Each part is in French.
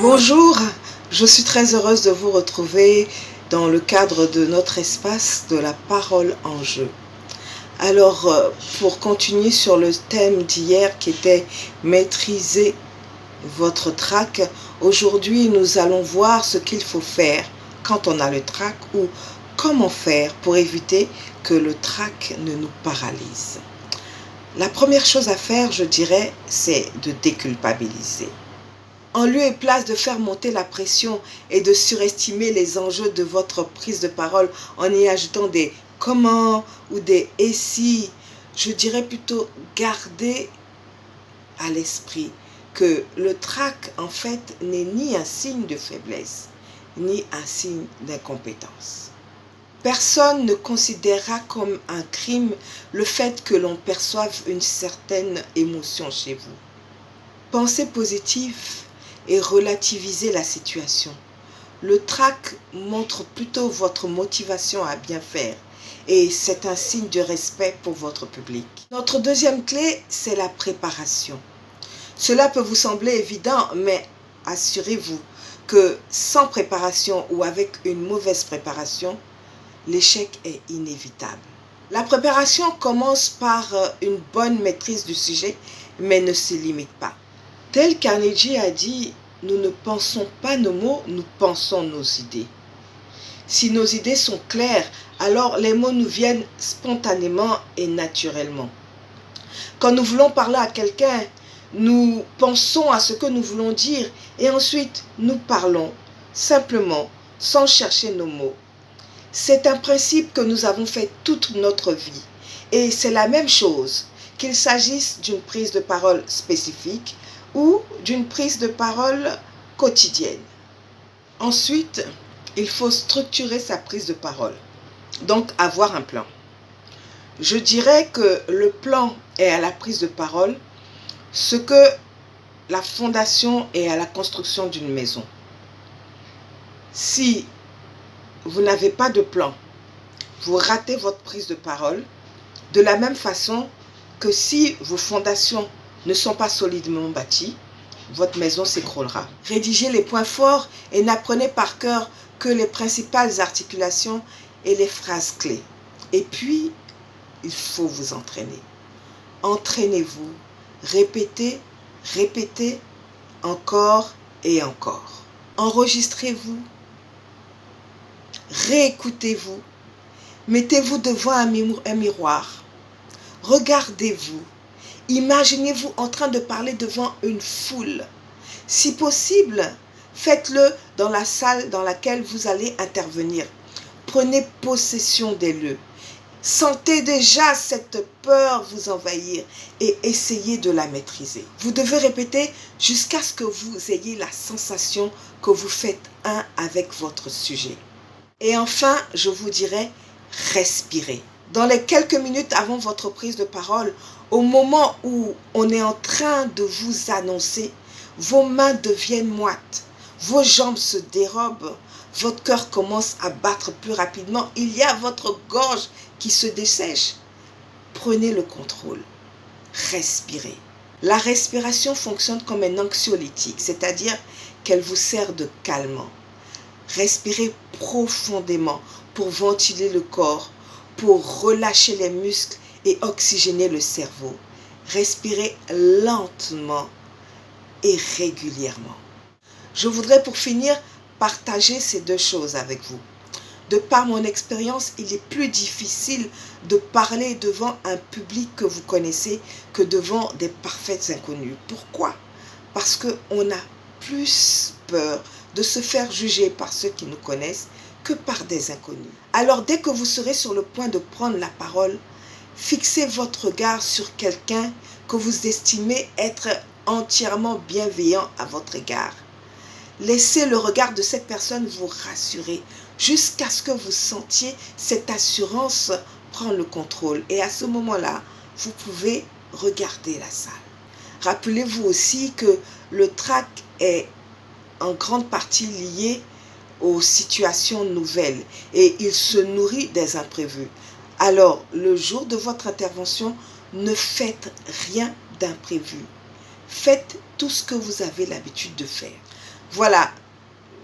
Bonjour, je suis très heureuse de vous retrouver dans le cadre de notre espace de la parole en jeu. Alors, pour continuer sur le thème d'hier qui était maîtriser votre trac, aujourd'hui nous allons voir ce qu'il faut faire quand on a le trac ou comment faire pour éviter que le trac ne nous paralyse. La première chose à faire, je dirais, c'est de déculpabiliser. En lieu et place de faire monter la pression et de surestimer les enjeux de votre prise de parole en y ajoutant des comment ou des et si, je dirais plutôt garder à l'esprit que le trac en fait n'est ni un signe de faiblesse ni un signe d'incompétence. Personne ne considérera comme un crime le fait que l'on perçoive une certaine émotion chez vous. Pensez positive et relativiser la situation. Le trac montre plutôt votre motivation à bien faire et c'est un signe de respect pour votre public. Notre deuxième clé, c'est la préparation. Cela peut vous sembler évident, mais assurez-vous que sans préparation ou avec une mauvaise préparation, l'échec est inévitable. La préparation commence par une bonne maîtrise du sujet, mais ne se limite pas. Tel Carnegie a dit, nous ne pensons pas nos mots, nous pensons nos idées. Si nos idées sont claires, alors les mots nous viennent spontanément et naturellement. Quand nous voulons parler à quelqu'un, nous pensons à ce que nous voulons dire et ensuite nous parlons simplement sans chercher nos mots. C'est un principe que nous avons fait toute notre vie et c'est la même chose qu'il s'agisse d'une prise de parole spécifique ou d'une prise de parole quotidienne. Ensuite, il faut structurer sa prise de parole, donc avoir un plan. Je dirais que le plan est à la prise de parole ce que la fondation est à la construction d'une maison. Si vous n'avez pas de plan, vous ratez votre prise de parole de la même façon que si vos fondations ne sont pas solidement bâties, votre maison s'écroulera. Rédigez les points forts et n'apprenez par cœur que les principales articulations et les phrases clés. Et puis, il faut vous entraîner. Entraînez-vous, répétez, répétez, encore et encore. Enregistrez-vous, réécoutez-vous, mettez-vous devant un miroir, regardez-vous, imaginez-vous en train de parler devant une foule. Si possible, faites-le dans la salle dans laquelle vous allez intervenir. Prenez possession des lieux. Sentez déjà cette peur vous envahir et essayez de la maîtriser. Vous devez répéter jusqu'à ce que vous ayez la sensation que vous faites un avec votre sujet. Et enfin, je vous dirais, respirez. Dans les quelques minutes avant votre prise de parole, au moment où on est en train de vous annoncer, vos mains deviennent moites, vos jambes se dérobent, votre cœur commence à battre plus rapidement, il y a votre gorge qui se dessèche. Prenez le contrôle, respirez. La respiration fonctionne comme un anxiolytique, c'est-à-dire qu'elle vous sert de calmant. Respirez profondément pour ventiler le corps, pour relâcher les muscles et oxygéner le cerveau. Respirez lentement et régulièrement. Je voudrais pour finir partager ces deux choses avec vous. De par mon expérience, il est plus difficile de parler devant un public que vous connaissez que devant des parfaits inconnus. Pourquoi? Parce qu'on a plus peur de se faire juger par ceux qui nous connaissent que par des inconnus. Alors dès que vous serez sur le point de prendre la parole, fixez votre regard sur quelqu'un que vous estimez être entièrement bienveillant à votre égard. Laissez le regard de cette personne vous rassurer jusqu'à ce que vous sentiez cette assurance prendre le contrôle. Et à ce moment-là, vous pouvez regarder la salle. Rappelez-vous aussi que le trac est en grande partie lié aux situations nouvelles et il se nourrit des imprévus. Alors, le jour de votre intervention, ne faites rien d'imprévu. Faites tout ce que vous avez l'habitude de faire. Voilà,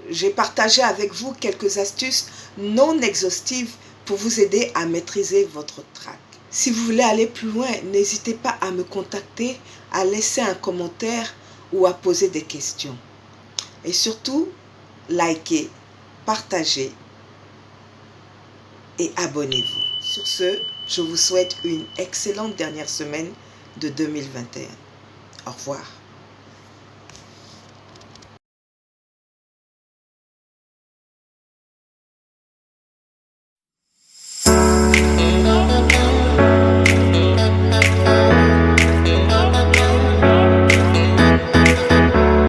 j'ai partagé avec vous quelques astuces non exhaustives pour vous aider à maîtriser votre trac. Si vous voulez aller plus loin, n'hésitez pas à me contacter, à laisser un commentaire ou à poser des questions. Et surtout, likez, partagez et abonnez-vous. Sur ce, je vous souhaite une excellente dernière semaine de 2021. Au revoir.